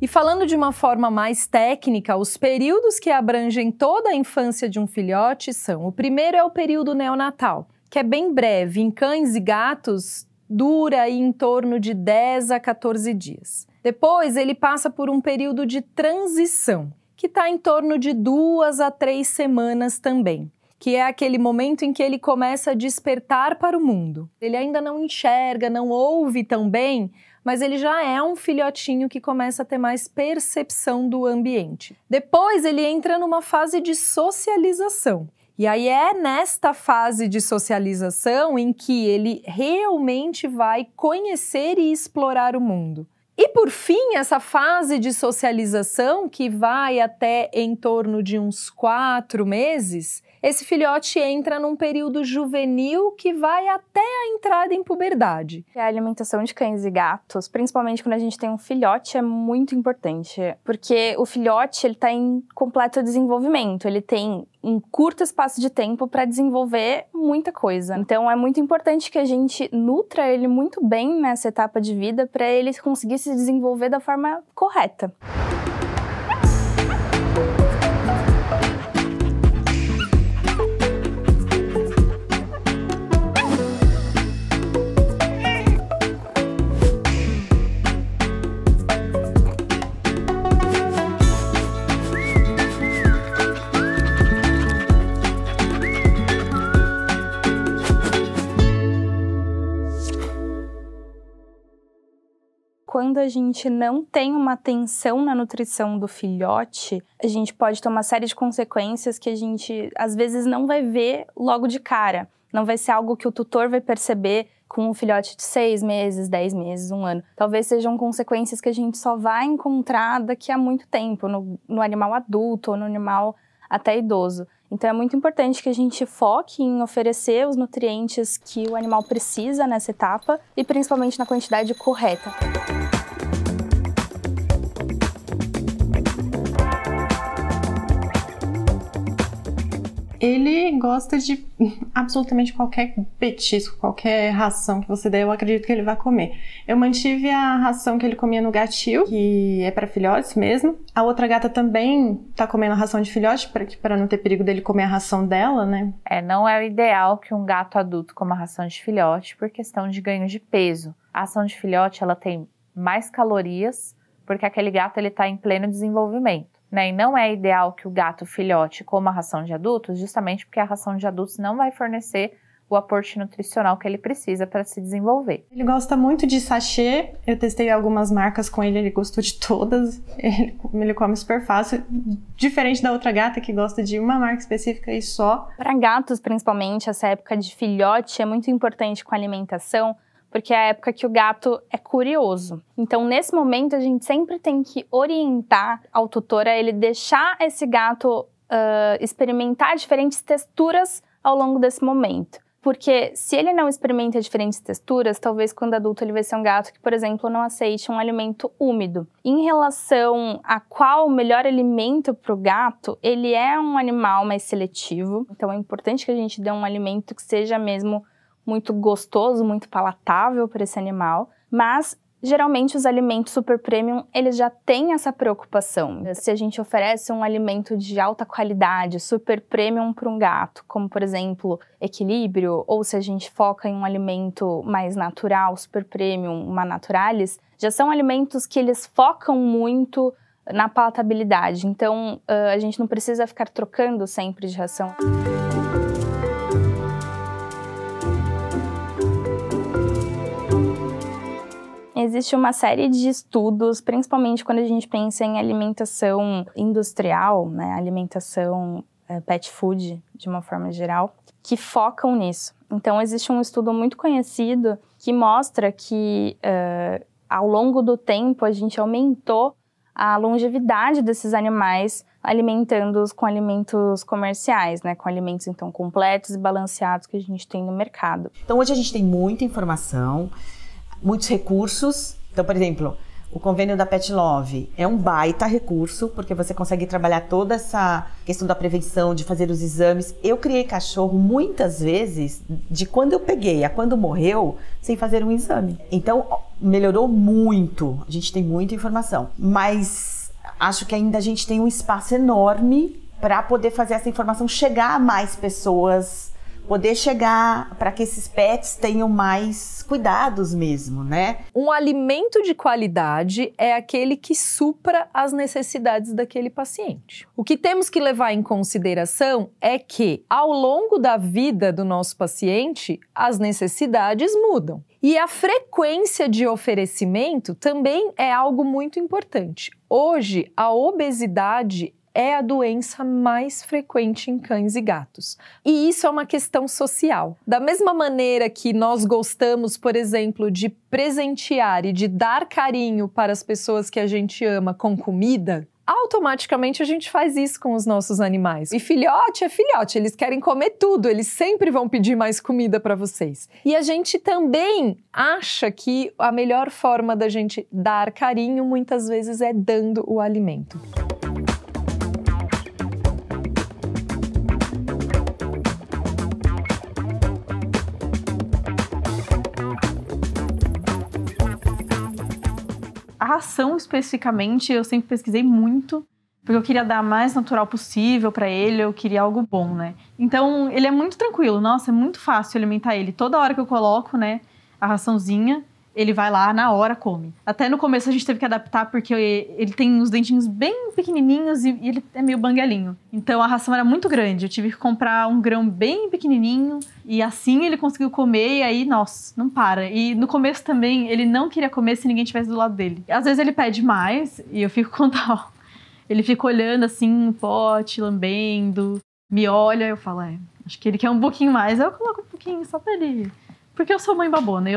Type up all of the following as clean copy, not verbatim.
E falando de uma forma mais técnica, os períodos que abrangem toda a infância de um filhote são: o primeiro é o período neonatal, que é bem breve, em cães e gatos dura aí em torno de 10 a 14 dias. Depois ele passa por um período de transição, que está em torno de 2 a 3 semanas também, que é aquele momento em que ele começa a despertar para o mundo. Ele ainda não enxerga, não ouve tão bem, mas ele já é um filhotinho que começa a ter mais percepção do ambiente. Depois ele entra numa fase de socialização. E aí é nesta fase de socialização em que ele realmente vai conhecer e explorar o mundo. E por fim, essa fase de socialização, que vai até em torno de uns 4 meses, esse filhote entra num período juvenil que vai até a entrada em puberdade. A alimentação de cães e gatos, principalmente quando a gente tem um filhote, é muito importante, porque o filhote ele está em completo desenvolvimento, ele tem um curto espaço de tempo para desenvolver muita coisa. Então é muito importante que a gente nutra ele muito bem nessa etapa de vida para ele conseguir se desenvolver da forma correta. Quando a gente não tem uma atenção na nutrição do filhote, a gente pode ter uma série de consequências que a gente, às vezes, não vai ver logo de cara. Não vai ser algo que o tutor vai perceber com um filhote de 6 meses, 10 meses, 1 ano. Talvez sejam consequências que a gente só vai encontrar daqui a muito tempo, no animal adulto ou no animal até idoso. Então é muito importante que a gente foque em oferecer os nutrientes que o animal precisa nessa etapa e principalmente na quantidade correta. Ele gosta de absolutamente qualquer petisco, qualquer ração que você der, eu acredito que ele vai comer. Eu mantive a ração que ele comia no gatil, que é para filhotes mesmo. A outra gata também tá comendo a ração de filhote, para não ter perigo dele comer a ração dela, né? Não é o ideal que um gato adulto coma ração de filhote por questão de ganho de peso. A ração de filhote, ela tem mais calorias, porque aquele gato ele tá em pleno desenvolvimento. E não é ideal que o gato filhote coma a ração de adultos, justamente porque a ração de adultos não vai fornecer o aporte nutricional que ele precisa para se desenvolver. Ele gosta muito de sachê, eu testei algumas marcas com ele, ele gostou de todas, ele come super fácil, diferente da outra gata que gosta de uma marca específica e só. Para gatos, principalmente, essa época de filhote é muito importante com a alimentação, porque é a época que o gato é curioso. Então, nesse momento, a gente sempre tem que orientar ao tutor a ele deixar esse gato experimentar diferentes texturas ao longo desse momento. Porque se ele não experimenta diferentes texturas, talvez quando adulto ele vai ser um gato que, por exemplo, não aceite um alimento úmido. Em relação a qual o melhor alimento para o gato, ele é um animal mais seletivo. Então, é importante que a gente dê um alimento que seja mesmo muito gostoso, muito palatável para esse animal, mas geralmente os alimentos super premium, eles já têm essa preocupação. Se a gente oferece um alimento de alta qualidade, super premium para um gato, como por exemplo, equilíbrio, ou se a gente foca em um alimento mais natural, super premium, uma naturalis, já são alimentos que eles focam muito na palatabilidade. Então, a gente não precisa ficar trocando sempre de ração. Existe uma série de estudos, principalmente quando a gente pensa em alimentação industrial, né, alimentação pet food, de uma forma geral, que focam nisso. Então, existe um estudo muito conhecido que mostra que, ao longo do tempo, a gente aumentou a longevidade desses animais alimentando-os com alimentos comerciais, né, com alimentos, então, completos e balanceados que a gente tem no mercado. Então, hoje a gente tem muita informação, muitos recursos. Então, por exemplo, O convênio da Pet Love é um baita recurso, porque você consegue trabalhar toda essa questão da prevenção, de fazer os exames. Eu criei cachorro muitas vezes, de quando eu peguei a quando morreu, sem fazer um exame. Então, melhorou muito. A gente tem muita informação. Mas acho que ainda a gente tem um espaço enorme para poder fazer essa informação chegar a mais pessoas, poder chegar para que esses pets tenham mais cuidados mesmo, né? Um alimento de qualidade é aquele que supra as necessidades daquele paciente. O que temos que levar em consideração é que, ao longo da vida do nosso paciente, as necessidades mudam. E a frequência de oferecimento também é algo muito importante. Hoje, a obesidade é a doença mais frequente em cães e gatos. E isso é uma questão social. Da mesma maneira que nós gostamos, por exemplo, de presentear e de dar carinho para as pessoas que a gente ama com comida, automaticamente a gente faz isso com os nossos animais. E filhote é filhote, eles querem comer tudo, eles sempre vão pedir mais comida para vocês. E a gente também acha que a melhor forma da gente dar carinho muitas vezes é dando o alimento. A ração, especificamente, eu sempre pesquisei muito, porque eu queria dar a mais natural possível para ele, eu queria algo bom, né? Então, ele é muito tranquilo, nossa, é muito fácil alimentar ele. Toda hora que eu coloco, né, a raçãozinha, ele vai lá, na hora come. Até no começo a gente teve que adaptar, porque ele tem os dentinhos bem pequenininhos e ele é meio banguelinho. Então, a ração era muito grande, eu tive que comprar um grão bem pequenininho, e assim ele conseguiu comer, e aí, nossa, não para. E no começo também, ele não queria comer se ninguém estivesse do lado dele. Às vezes ele pede mais, e eu fico com dó. Ele fica olhando assim, no pote, lambendo, me olha, eu falo, acho que ele quer um pouquinho mais. Aí eu coloco um pouquinho só pra ele... Porque eu sou mãe babona,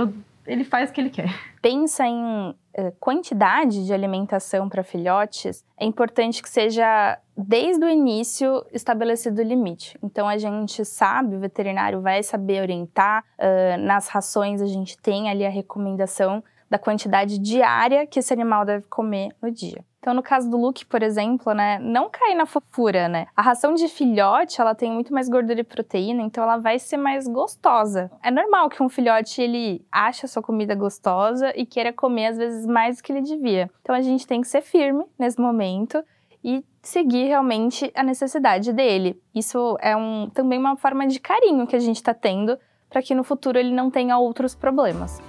ele faz o que ele quer. Pensa em quantidade de alimentação para filhotes, é importante que seja, desde o início, estabelecido o limite. Então, a gente sabe, o veterinário vai saber orientar, nas rações a gente tem ali a recomendação da quantidade diária que esse animal deve comer no dia. Então, no caso do Luke, por exemplo, né, não cai na fofura, né? A ração de filhote, ela tem muito mais gordura e proteína, então ela vai ser mais gostosa. É normal que um filhote, ele ache a sua comida gostosa e queira comer, às vezes, mais do que ele devia. Então, a gente tem que ser firme nesse momento e seguir realmente a necessidade dele. Isso é também uma forma de carinho que a gente está tendo para que no futuro ele não tenha outros problemas.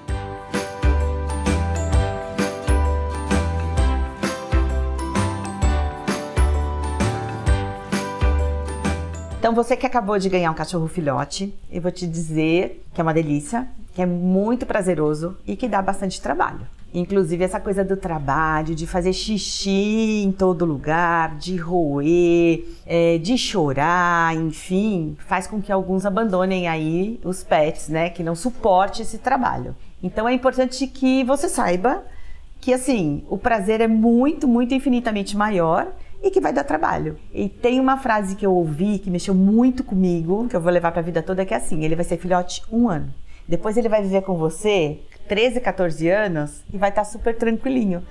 Então, você que acabou de ganhar um cachorro filhote, eu vou te dizer que é uma delícia, que é muito prazeroso e que dá bastante trabalho. Inclusive, essa coisa do trabalho, de fazer xixi em todo lugar, de roer, de chorar, enfim, faz com que alguns abandonem aí os pets, né, que não suporte esse trabalho. Então, é importante que você saiba que, assim, o prazer é muito, muito infinitamente maior e que vai dar trabalho. E tem uma frase que eu ouvi que mexeu muito comigo, que eu vou levar pra vida toda, que é assim: ele vai ser filhote 1 ano. Depois ele vai viver com você 13, 14 anos e vai estar super tranquilinho.